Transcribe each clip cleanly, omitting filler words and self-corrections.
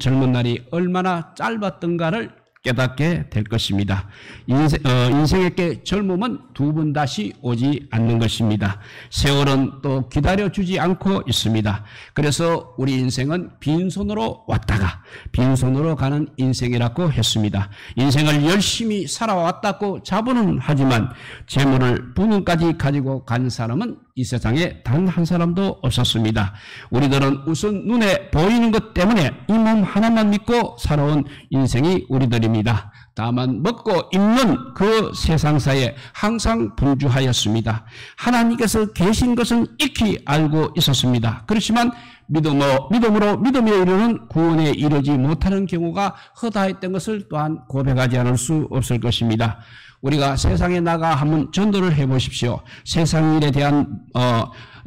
젊은 날이 얼마나 짧았던가를 깨닫게 될 것입니다. 인생에게 젊음은 두 번 다시 오지 않는 것입니다. 세월은 또 기다려주지 않고 있습니다. 그래서 우리 인생은 빈손으로 왔다가 빈손으로 가는 인생이라고 했습니다. 인생을 열심히 살아왔다고 자부는 하지만 재물을 부는까지 가지고 간 사람은 이 세상에 단 한 사람도 없었습니다. 우리들은 우선 눈에 보이는 것 때문에 이 몸 하나만 믿고 살아온 인생이 우리들입니다. 다만 먹고 입는 그 세상사에 항상 분주하였습니다. 하나님께서 계신 것은 익히 알고 있었습니다. 그렇지만 믿음에 이르는 구원에 이르지 못하는 경우가 허다했던 것을 또한 고백하지 않을 수 없을 것입니다. 우리가 세상에 나가 한번 전도를 해보십시오. 세상 일에 대한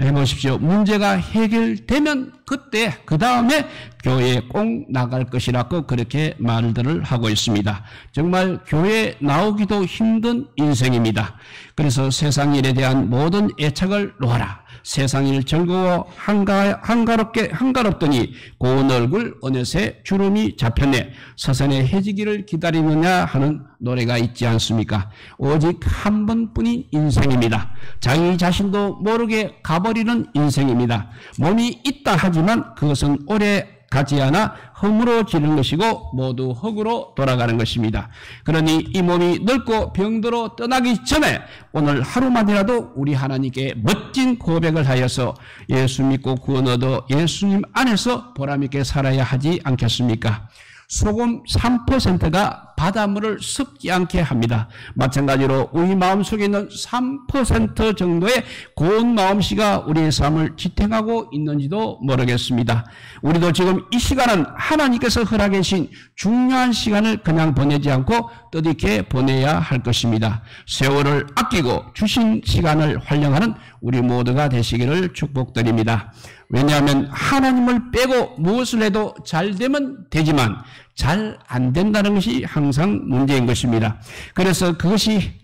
해보십시오. 문제가 해결되면 그때 그 다음에 교회에 꼭 나갈 것이라고 그렇게 말들을 하고 있습니다. 정말 교회에 나오기도 힘든 인생입니다. 그래서 세상 일에 대한 모든 애착을 놓아라. 세상 일 즐거워 한가롭더니 고운 얼굴 어느새 주름이 잡혔네. 서산의 해지기를 기다리느냐 하는 노래가 있지 않습니까? 오직 한 번뿐인 인생입니다. 자기 자신도 모르게 가버리는 인생입니다. 몸이 있다 하지만 그것은 오래 가지 않아 허물어지는 것이고 모두 흙으로 돌아가는 것입니다. 그러니 이 몸이 늙고 병들어 떠나기 전에 오늘 하루만이라도 우리 하나님께 멋진 고백을 하여서 예수 믿고 구원 얻어 예수님 안에서 보람있게 살아야 하지 않겠습니까? 소금 3%가 바닷물을 습지 않게 합니다. 마찬가지로 우리 마음속에 있는 3% 정도의 고운 마음씨가 우리의 삶을 지탱하고 있는지도 모르겠습니다. 우리도 지금 이 시간은 하나님께서 허락해 주신 중요한 시간을 그냥 보내지 않고 뜻있게 보내야 할 것입니다. 세월을 아끼고 주신 시간을 활용하는 우리 모두가 되시기를 축복드립니다. 왜냐하면 하나님을 빼고 무엇을 해도 잘 되면 되지만 잘 안 된다는 것이 항상 문제인 것입니다. 그래서 그것이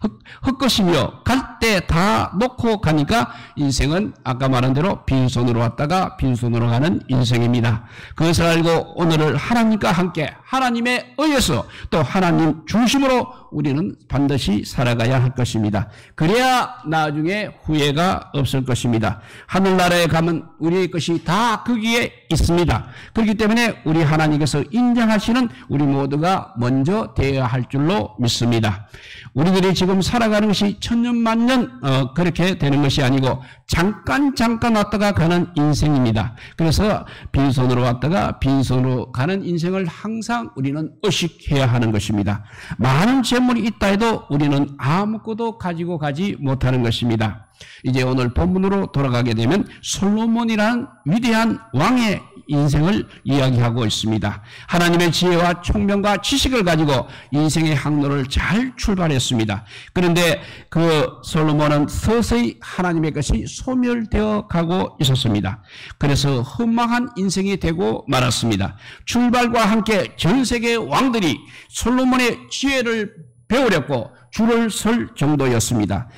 헛것이며 갈 때 다 놓고 가니까 인생은 아까 말한 대로 빈손으로 왔다가 빈손으로 가는 인생입니다. 그것을 알고 오늘을 하나님과 함께 하나님에 의해서 또 하나님 중심으로 우리는 반드시 살아가야 할 것입니다. 그래야 나중에 후회가 없을 것입니다. 하늘나라에 가면 우리의 것이 다 거기에 있습니다. 그렇기 때문에 우리 하나님께서 인정하시는 우리 모두가 먼저 되어야 할 줄로 믿습니다. 우리들이 지금 살아가는 것이 천년만년 그렇게 되는 것이 아니고 잠깐 왔다가 가는 인생입니다. 그래서 빈손으로 왔다가 빈손으로 가는 인생을 항상 우리는 의식해야 하는 것입니다. 많은 재물이 있다 해도 우리는 아무것도 가지고 가지 못하는 것입니다. 이제 오늘 본문으로 돌아가게 되면 솔로몬이라는 위대한 왕의 인생을 이야기하고 있습니다. 하나님의 지혜와 총명과 지식을 가지고 인생의 항로를 잘 출발했습니다. 그런데 그 솔로몬은 서서히 하나님의 것이 소멸되어 가고 있었습니다. 그래서 허망한 인생이 되고 말았습니다. 출발과 함께 전 세계 왕들이 솔로몬의 지혜를 배우려고 줄을 설 정도였습니다.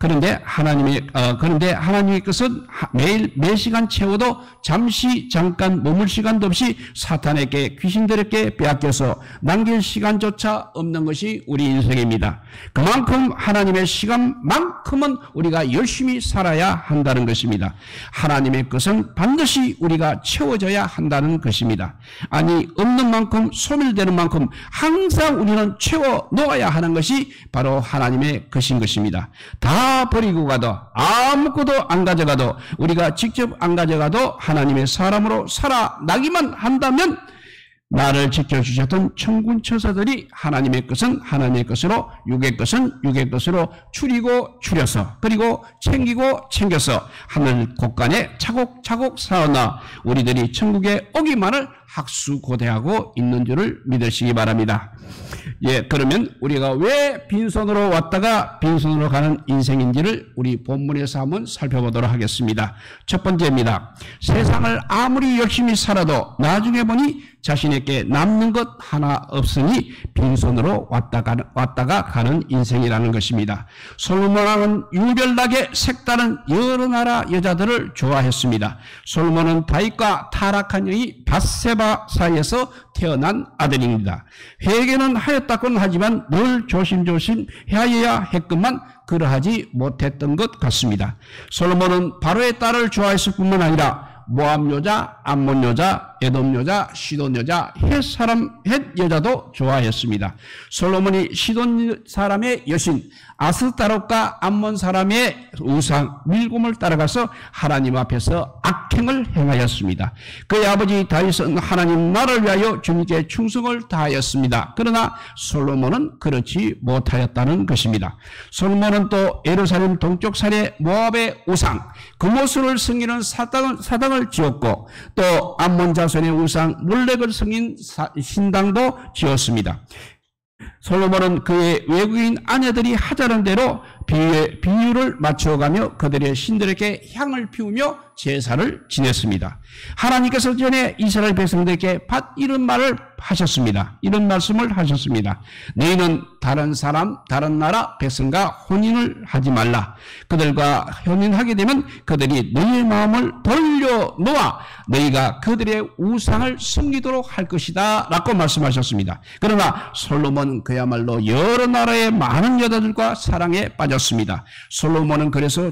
그런데 하나님의 것은 매일 몇 시간 채워도 잠깐 머물 시간도 없이 사탄에게 귀신들에게 빼앗겨서 남길 시간조차 없는 것이 우리 인생입니다. 그만큼 하나님의 시간만큼은 우리가 열심히 살아야 한다는 것입니다. 하나님의 것은 반드시 우리가 채워져야 한다는 것입니다. 아니 없는 만큼 소멸되는 만큼 항상 우리는 채워 놓아야 하는 것이 바로 하나님의 것인 것입니다. 다 버리고 가도 아무것도 안 가져가도 우리가 직접 안 가져가도 하나님의 사람으로 살아나기만 한다면 나를 지켜주셨던 천군 천사들이 하나님의 것은 하나님의 것으로 육의 것은 육의 것으로 추려서 그리고 챙겨서 하늘 곳간에 차곡차곡 쌓아놔 우리들이 천국에 오기만을 학수고대하고 있는 줄을 믿으시기 바랍니다. 예, 그러면 우리가 왜 빈손으로 왔다가 빈손으로 가는 인생인지를 우리 본문에서 한번 살펴보도록 하겠습니다. 첫 번째입니다. 세상을 아무리 열심히 살아도 나중에 보니 자신에게 남는 것 하나 없으니 빈손으로 왔다가 가는 인생이라는 것입니다. 솔로몬 왕은 유별나게 색다른 여러 나라 여자들을 좋아했습니다. 솔로몬은 다윗과 타락한 여인 밧세바 밧세바 사이에서 태어난 아들입니다. 회개는 하였다고는 하지만 늘 조심조심 하여야 했건만 그러하지 못했던 것 같습니다. 솔로몬은 바로의 딸을 좋아했을 뿐만 아니라 모압 여자, 암몬 여자, 에돔 여자, 시돈 여자, 헷 여자도 좋아했습니다. 솔로몬이 시돈 사람의 여신 아스타롯과 암몬 사람의 우상 밀곰을 따라가서 하나님 앞에서 악행을 행하였습니다. 그의 아버지 다윗은 하나님 나라를 위하여 주님께 충성을 다하였습니다. 그러나 솔로몬은 그렇지 못하였다는 것입니다. 솔로몬은 또 예루살렘 동쪽 산의 모압의 우상 그모스를 섬기는 사당을 지었고 또 암몬 자손의 우상 몰렉을 섬긴 신당도 지었습니다. 솔로몬은 그의 외국인 아내들이 하자는 대로 비유를 맞춰가며 그들의 신들에게 향을 피우며 제사를 지냈습니다. 하나님께서 전에 이스라엘 백성들에게 이런 말을 하셨습니다. 이런 말씀을 하셨습니다. 너희는 다른 사람, 다른 나라 백성과 혼인을 하지 말라. 그들과 혼인하게 되면 그들이 너희의 마음을 돌려놓아 너희가 그들의 우상을 섬기도록 할 것이다 라고 말씀하셨습니다. 그러나 솔로몬은 그야말로 여러 나라의 많은 여자들과 사랑에 빠졌습니다. 솔로몬은 그래서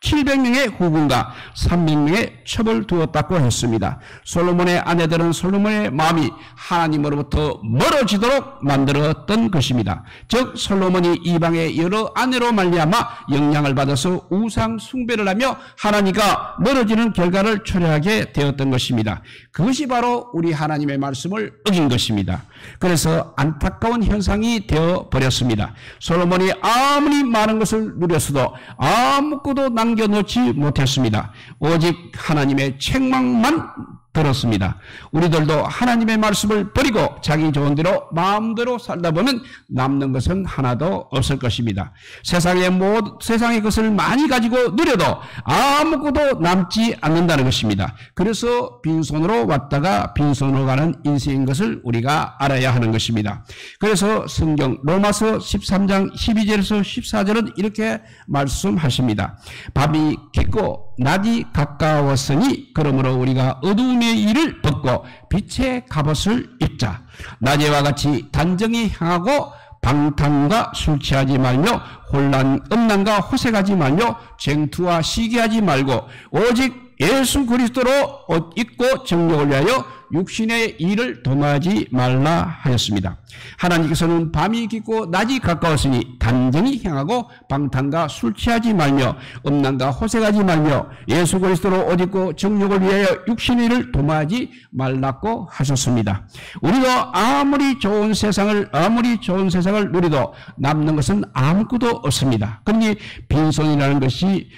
700명의 후궁과 300명의 첩을 두었다고 했습니다. 솔로몬의 아내들은 솔로몬의 마음이 하나님으로부터 멀어지도록 만들었던 것입니다. 즉 솔로몬이 이방의 여러 아내로 말미암아 영향을 받아서 우상 숭배를 하며 하나님과 멀어지는 결과를 초래하게 되었던 것입니다. 그것이 바로 우리 하나님의 말씀을 어긴 것입니다. 그래서 안타까운 현상이 되어버렸습니다. 솔로몬이 아무리 많은 것을 누렸어도 아무것도 남겨놓지 못했습니다. 오직 하나님의 책망만 들었습니다. 우리들도 하나님의 말씀을 버리고 자기 좋은 대로 마음대로 살다 보면 남는 것은 하나도 없을 것입니다. 세상의 것을 많이 가지고 누려도 아무것도 남지 않는다는 것입니다. 그래서 빈손으로 왔다가 빈손으로 가는 인생인 것을 우리가 알아야 하는 것입니다. 그래서 성경 로마서 13장 12절에서 14절은 이렇게 말씀하십니다. 밤이 깊고 낮이 가까웠으니 그러므로 우리가 어두움의 일을 벗고 빛의 갑옷을 입자. 낮에와 같이 단정히 향하고 방탕과 술 취하지 말며 음란과 호색하지 말며 쟁투와 시기하지 말고 오직 예수 그리스도로 옷 입고 정욕을 위하여 육신의 일을 도모하지 말라 하였습니다. 하나님께서는 밤이 깊고 낮이 가까웠으니 단정히 향하고 방탕과 술 취하지 말며 음란과 호색하지 말며 예수 그리스도로 옷 입고 정욕을 위하여 육신의 일을 도모하지 말라고 하셨습니다. 우리도 아무리 좋은 세상을 누리도 남는 것은 아무것도 없습니다. 그러니 빈손이라는 것이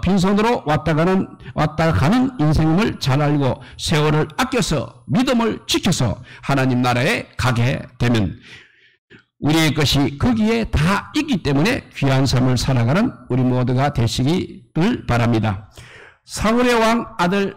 빈손으로 왔다 가는 인생임을 잘 알고 세월을 아껴서 믿음을 지켜서 하나님 나라에 가게 되면 우리의 것이 거기에 다 있기 때문에 귀한 삶을 살아가는 우리 모두가 되시기를 바랍니다. 사울 왕의 아들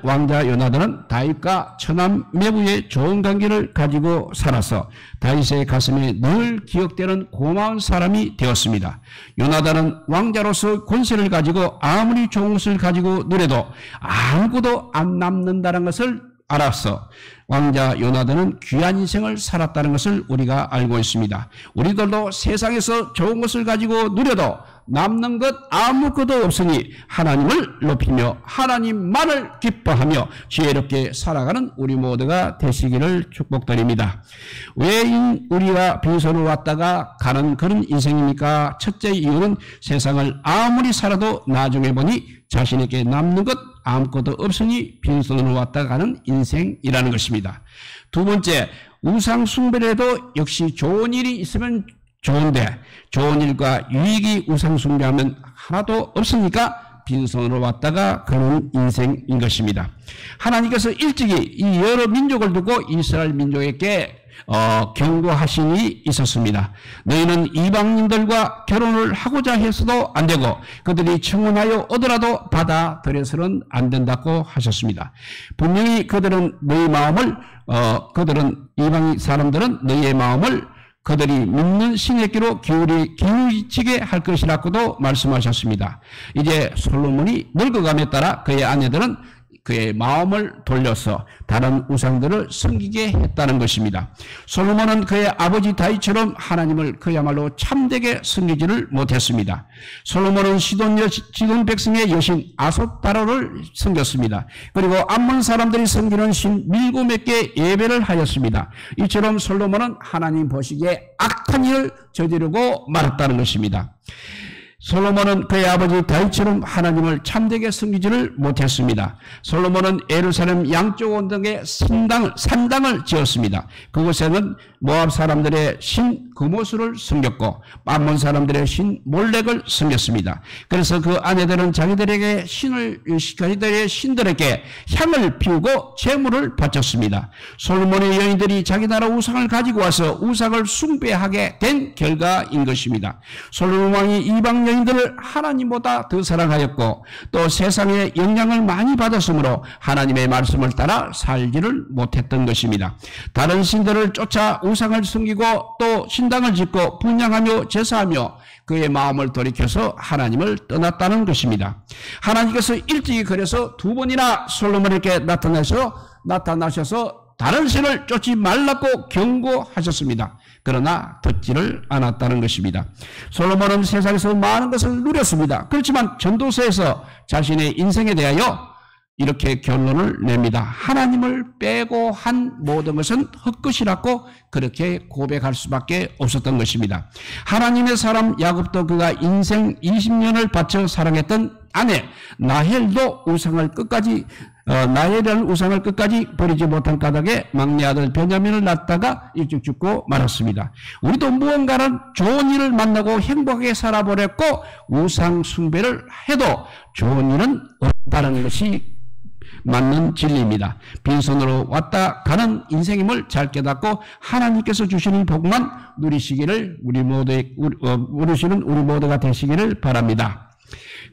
왕자 요나단은 다윗과 처남매부의 좋은 관계를 가지고 살아서 다윗의 가슴에 늘 기억되는 고마운 사람이 되었습니다. 요나단은 왕자로서 권세를 가지고 아무리 좋은 것을 가지고 누려도 아무것도 안 남는다는 것을 알았어. 왕자 요나단은 귀한 인생을 살았다는 것을 우리가 알고 있습니다. 우리들도 세상에서 좋은 것을 가지고 누려도 남는 것 아무것도 없으니 하나님을 높이며 하나님만을 기뻐하며 지혜롭게 살아가는 우리 모두가 되시기를 축복드립니다. 왜 우리가 빈손으로 왔다가 가는 그런 인생입니까? 첫째 이유는 세상을 아무리 살아도 나중에 보니 자신에게 남는 것 아무것도 없으니 빈손으로 왔다 가는 인생이라는 것입니다. 두 번째, 우상 숭배를 해도 역시 좋은 일이 있으면 좋은데 좋은 일과 유익이 우상 숭배하면 하나도 없으니까 빈손으로 왔다가 그런 인생인 것입니다. 하나님께서 일찍이 이 여러 민족을 두고 이스라엘 민족에게 경고하심이 있었습니다. 너희는 이방인들과 결혼을 하고자 해서도 안 되고 그들이 청혼하여 얻으라도 받아들여서는 안 된다고 하셨습니다. 분명히 그들은 이방 사람들은 너희의 마음을 그들이 믿는 신의 길로 기울이치게 할 것이라고도 말씀하셨습니다. 이제 솔로몬이 늙어감에 따라 그의 아내들은 그의 마음을 돌려서 다른 우상들을 섬기게 했다는 것입니다. 솔로몬은 그의 아버지 다윗처럼 하나님을 그야말로 참되게 섬기지를 못했습니다. 솔로몬은 시돈 백성의 여신 아소타로를 섬겼습니다. 그리고 암몬 사람들이 섬기는 신 밀고몇개 예배를 하였습니다. 이처럼 솔로몬은 하나님 보시기에 악한 일을 저지르고 말았다는 것입니다. 솔로몬은 그의 아버지 다윗처럼 하나님을 참되게 섬기지를 못했습니다. 솔로몬은 예루살렘 양쪽 언덕에 산당을 지었습니다. 그곳에는 모압 사람들의 신 그모스를 섬겼고 암몬 사람들의 신 몰렉을 섬겼습니다. 그래서 그 아내들은 자기들의 신들에게 향을 피우고 제물을 바쳤습니다. 솔로몬의 여인들이 자기 나라 우상을 가지고 와서 우상을 숭배하게 된 결과인 것입니다. 솔로몬 왕이 이방 여인들을 하나님보다 더 사랑하였고 또 세상의 영향을 많이 받았으므로 하나님의 말씀을 따라 살지를 못했던 것입니다. 다른 신들을 쫓아 우상을 섬기고 또 신당을 짓고 분향하며 제사하며 그의 마음을 돌이켜서 하나님을 떠났다는 것입니다. 하나님께서 일찍이 그래서 두 번이나 솔로몬에게 나타나셔서 다른 신을 쫓지 말라고 경고하셨습니다. 그러나 듣지를 않았다는 것입니다. 솔로몬은 세상에서 많은 것을 누렸습니다. 그렇지만 전도서에서 자신의 인생에 대하여 이렇게 결론을 냅니다. 하나님을 빼고 한 모든 것은 헛것이라고 그렇게 고백할 수밖에 없었던 것입니다. 하나님의 사람 야곱도 그가 인생 20년을 바쳐 사랑했던 아내 나헬도 나헬이라는 우상을 끝까지 버리지 못한 까닭에 막내 아들 베냐민을 낳다가 일찍 죽고 말았습니다. 우리도 무언가는 좋은 일을 만나고 행복하게 살아보렸고 우상 숭배를 해도 좋은 일은 없다는 것이 맞는 진리입니다. 빈손으로 왔다 가는 인생임을 잘 깨닫고 하나님께서 주시는 복만 누리시는 우리 모두가 되시기를 바랍니다.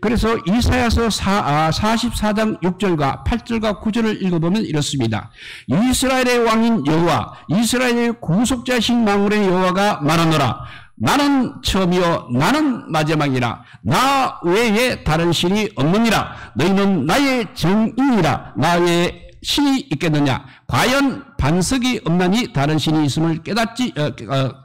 그래서 이사야서 44장 6절과 8절과 9절을 읽어보면 이렇습니다. 이스라엘의 왕인 여호와, 이스라엘의 구속자신 만군의 여호와가 말하노라. 나는 처음이요 나는 마지막이라. 나 외에 다른 신이 없느니라. 너희는 나의 정인이라. 나 외에 신이 있겠느냐. 과연 반석이 없나니 다른 신이 있음을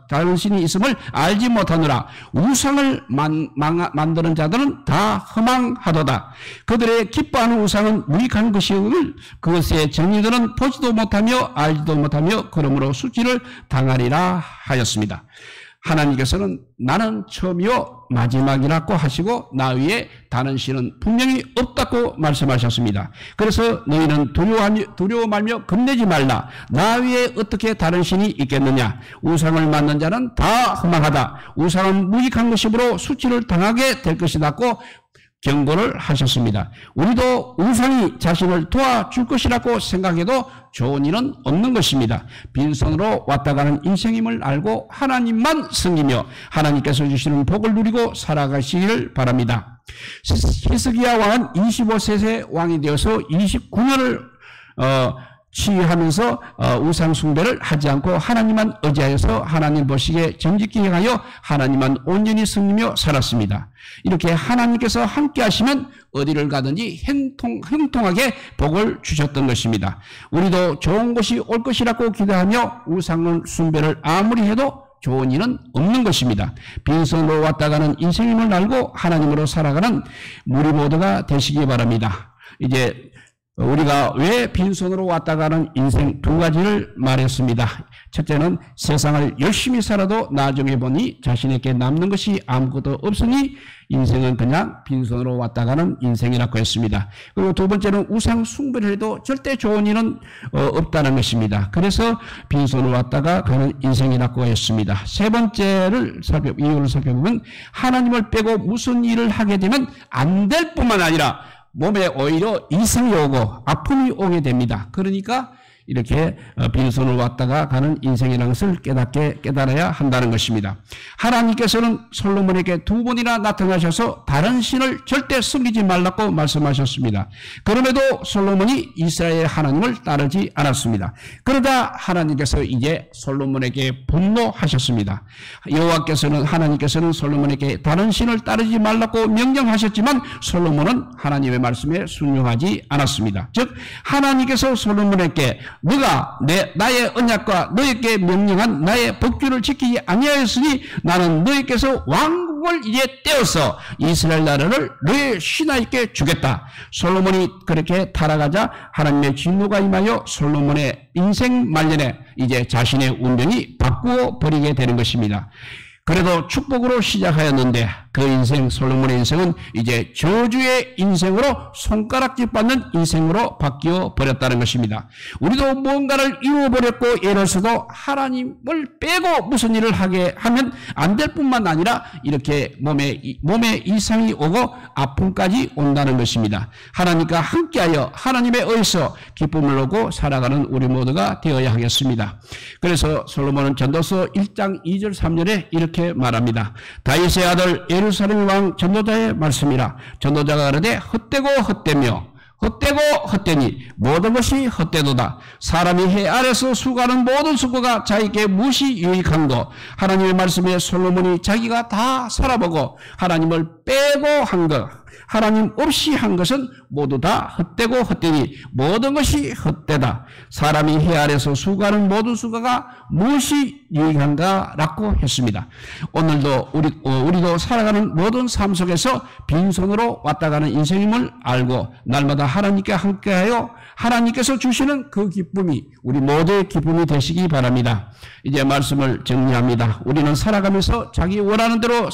다른 신이 있음을 알지 못하노라. 우상을 만드는 자들은 다 허망하도다. 그들의 기뻐하는 우상은 무익한 것이오늘 그것의 정의들은 보지도 못하며 알지도 못하며 그러므로 수치를 당하리라 하였습니다. 하나님께서는 나는 처음이요 마지막이라고 하시고 나 위에 다른 신은 분명히 없다고 말씀하셨습니다. 그래서 너희는 두려워 말며 겁내지 말라. 나 위에 어떻게 다른 신이 있겠느냐. 우상을 만든 자는 다 허망하다. 우상은 무익한 것이므로 수치를 당하게 될 것이라고 경고를 하셨습니다. 우리도 우상이 자신을 도와줄 것이라고 생각해도 좋은 일은 없는 것입니다. 빈손으로 왔다 가는 인생임을 알고 하나님만 섬기며 하나님께서 주시는 복을 누리고 살아가시기를 바랍니다. 히스기야 왕은 25세 왕이 되어서 29년을 치유하면서 우상 숭배를 하지 않고 하나님만 의지하여서 하나님 보시기에 정직히 행하여 하나님만 온전히 섬기며 살았습니다. 이렇게 하나님께서 함께 하시면 어디를 가든지 형통하게 복을 주셨던 것입니다. 우리도 좋은 것이 올 것이라고 기대하며 우상 숭배를 아무리 해도 좋은 일은 없는 것입니다. 빈손으로 왔다 가는 인생임을 알고 하나님으로 살아가는 우리 모두가 되시기 바랍니다. 이제 우리가 왜 빈손으로 왔다 가는 인생 두 가지를 말했습니다. 첫째는 세상을 열심히 살아도 나중에 보니 자신에게 남는 것이 아무것도 없으니 인생은 그냥 빈손으로 왔다 가는 인생이라고 했습니다. 그리고 두 번째는 우상 숭배를 해도 절대 좋은 일은 없다는 것입니다. 그래서 빈손으로 왔다가 가는 인생이라고 했습니다. 세 번째를 이유를 살펴보면 하나님을 빼고 무슨 일을 하게 되면 안 될 뿐만 아니라 몸에 오히려 이상이 오고 아픔이 오게 됩니다. 그러니까 이렇게 빈손으로 왔다가 가는 인생이라는 것을 깨달아야 한다는 것입니다. 하나님께서는 솔로몬에게 2번이나 나타나셔서 다른 신을 절대 섬기지 말라고 말씀하셨습니다. 그럼에도 솔로몬이 이스라엘 하나님을 따르지 않았습니다. 그러다 하나님께서 이제 솔로몬에게 분노하셨습니다. 하나님께서는 솔로몬에게 다른 신을 따르지 말라고 명령하셨지만 솔로몬은 하나님의 말씀에 순종하지 않았습니다. 즉 하나님께서 솔로몬에게 너가 나의 언약과 너에게 명령한 나의 법규를 지키지 아니하였으니 나는 너에게서 왕국을 이제 떼어서 이스라엘 나라를 너의 신하에게 주겠다. 솔로몬이 그렇게 타락하자 하나님의 진노가 임하여 솔로몬의 인생 말년에 이제 자신의 운명이 바꾸어 버리게 되는 것입니다. 그래도 축복으로 시작하였는데 그 인생, 솔로몬의 인생은 이제 저주의 인생으로 손가락질 받는 인생으로 바뀌어 버렸다는 것입니다. 우리도 뭔가를 이루어버렸고 예를 들어서도 하나님을 빼고 무슨 일을 하게 하면 안 될 뿐만 아니라 이렇게 몸에 이상이 오고 아픔까지 온다는 것입니다. 하나님과 함께하여 하나님의 의에서 기쁨을 얻고 살아가는 우리 모두가 되어야 하겠습니다. 그래서 솔로몬은 전도서 1장 2절 3절에 이렇게 말합니다. 다윗의 아들 예루살렘 왕 전도자의 말씀이라. 전도자가 가로되 헛되고 헛되며 헛되고 헛되니 모든 것이 헛되도다. 사람이 해 아래서 수고하는 모든 수고가 자기에게 무엇이 유익한고. 하나님의 말씀에 솔로몬이 자기가 다 살아보고 하나님을 빼고 한 것, 하나님 없이 한 것은 모두 다 헛되고 헛되니 모든 것이 헛되다. 사람이 해 아래서 수고하는 모든 수고가 무엇이 유익한가라고 했습니다. 오늘도 우리도 살아가는 모든 삶 속에서 빈손으로 왔다 가는 인생임을 알고 날마다 하나님께 함께하여 하나님께서 주시는 그 기쁨이 우리 모두의 기쁨이 되시기 바랍니다. 이제 말씀을 정리합니다. 우리는 살아가면서 자기 원하는 대로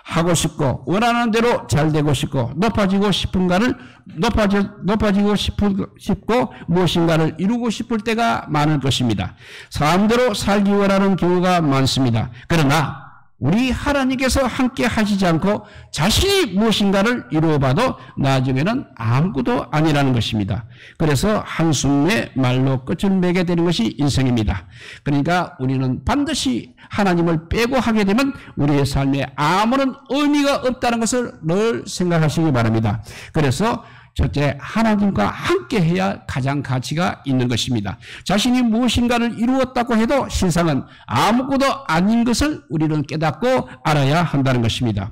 하고 싶고 원하는 대로 잘 되고 싶고 높아지고 싶고 무엇인가를 이루고 싶을 때가 많을 것입니다. 사람대로 살기 원하는 경우가 많습니다. 그러나 우리 하나님께서 함께 하시지 않고 자신이 무엇인가를 이루어봐도 나중에는 아무것도 아니라는 것입니다. 그래서 한숨의 말로 끝을 맺게 되는 것이 인생입니다. 그러니까 우리는 반드시 하나님을 빼고 하게 되면 우리의 삶에 아무런 의미가 없다는 것을 늘 생각하시기 바랍니다. 그래서 첫째, 하나님과 함께해야 가장 가치가 있는 것입니다. 자신이 무엇인가를 이루었다고 해도 실상은 아무것도 아닌 것을 우리는 깨닫고 알아야 한다는 것입니다.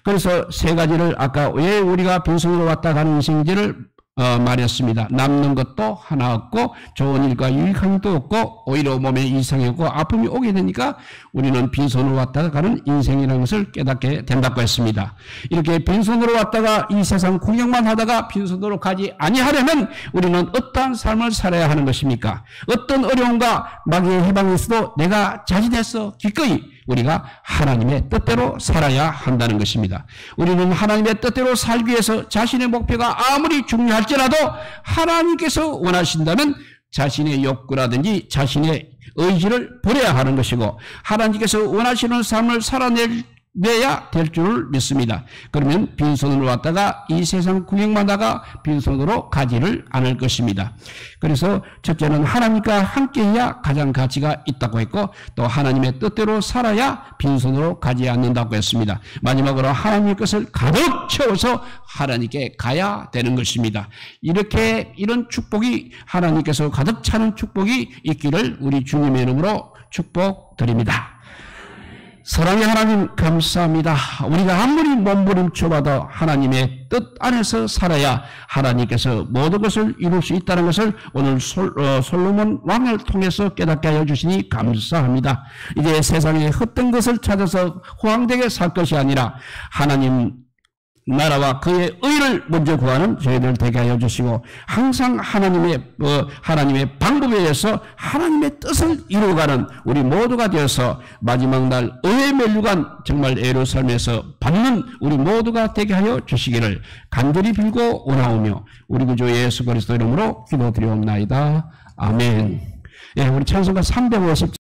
그래서 세 가지를 아까 왜 우리가 빈손으로 왔다 가는 인생인지를 말했습니다. 남는 것도 하나 없고 좋은 일과 유익한 일도 없고 오히려 몸에 이상이 오고 아픔이 오게 되니까 우리는 빈손으로 왔다가 가는 인생이라는 것을 깨닫게 된다고 했습니다. 이렇게 빈손으로 왔다가 이 세상 구경만 하다가 빈손으로 가지 아니하려면 우리는 어떠한 삶을 살아야 하는 것입니까? 어떤 어려움과 마귀의 해방에서도 내가 자진해서 기꺼이 우리가 하나님의 뜻대로 살아야 한다는 것입니다. 우리는 하나님의 뜻대로 살기 위해서 자신의 목표가 아무리 중요할지라도 하나님께서 원하신다면 자신의 욕구라든지 자신의 의지를 버려야 하는 것이고 하나님께서 원하시는 삶을 살아내야 될 줄 믿습니다. 그러면 빈손으로 왔다가 이 세상 구경만 하다가 빈손으로 가지를 않을 것입니다. 그래서 첫째는 하나님과 함께해야 가장 가치가 있다고 했고 또 하나님의 뜻대로 살아야 빈손으로 가지 않는다고 했습니다. 마지막으로 하나님의 것을 가득 채워서 하나님께 가야 되는 것입니다. 이런 축복이 하나님께서 가득 차는 축복이 있기를 우리 주님의 이름으로 축복드립니다. 사랑의 하나님 감사합니다. 우리가 아무리 몸부림쳐봐도 하나님의 뜻 안에서 살아야 하나님께서 모든 것을 이룰 수 있다는 것을 오늘 솔로몬 왕을 통해서 깨닫게 하여 주시니 감사합니다. 이제 세상에 헛된 것을 찾아서 호황되게 살 것이 아니라 하나님 나라와 그의 의를 먼저 구하는 저희들 되게 하여 주시고 항상 하나님의 방법에 의해서 하나님의 뜻을 이루어가는 우리 모두가 되어서 마지막 날 의의 멸류관 정말 예루살렘에서 받는 우리 모두가 되게 하여 주시기를 간절히 빌고 원하오며 우리 구주 예수 그리스도 이름으로 기도드리옵나이다. 아멘. 예, 우리 찬송가 350